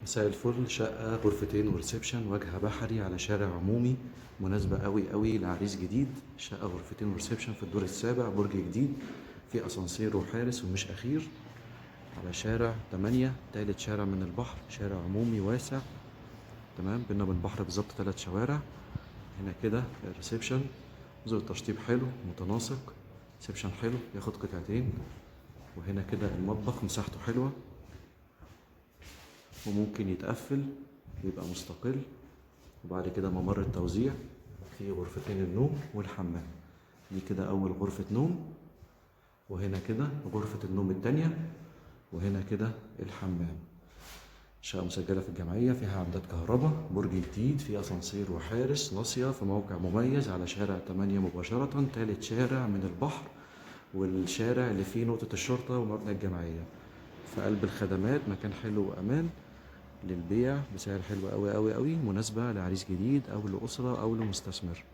مساء الفل. شقة غرفتين وريسبشن، واجهة بحري على شارع عمومي، مناسبة قوي قوي لعريس جديد. شقة غرفتين وريسبشن في الدور السابع، برج جديد، في اسانسير وحارس ومش اخير، على شارع 8، تالت شارع من البحر، شارع عمومي واسع. تمام، بينا من البحر بالظبط 3 شوارع. هنا كده الريسبشن، نظر التشطيب حلو متناسق، ريسبشن حلو ياخد قطعتين. وهنا كده المطبخ مساحته حلوة وممكن يتقفل ويبقى مستقل. وبعد كده ممر التوزيع، في غرفتين النوم والحمام. دي كده أول غرفة نوم، وهنا كده غرفة النوم التانية، وهنا كده الحمام. شقة مسجلة في الجمعية، فيها عمدات كهرباء، برج جديد، فيه أسانسير وحارس، ناصية في موقع مميز على شارع 8 مباشرة، تالت شارع من البحر، والشارع اللي فيه نقطة الشرطة ومبنى الجمعية. في قلب الخدمات، مكان حلو وأمان للبيع بسعر حلو قوي قوي قوي، مناسبة لعريس جديد أو لأسرة أو لمستثمر.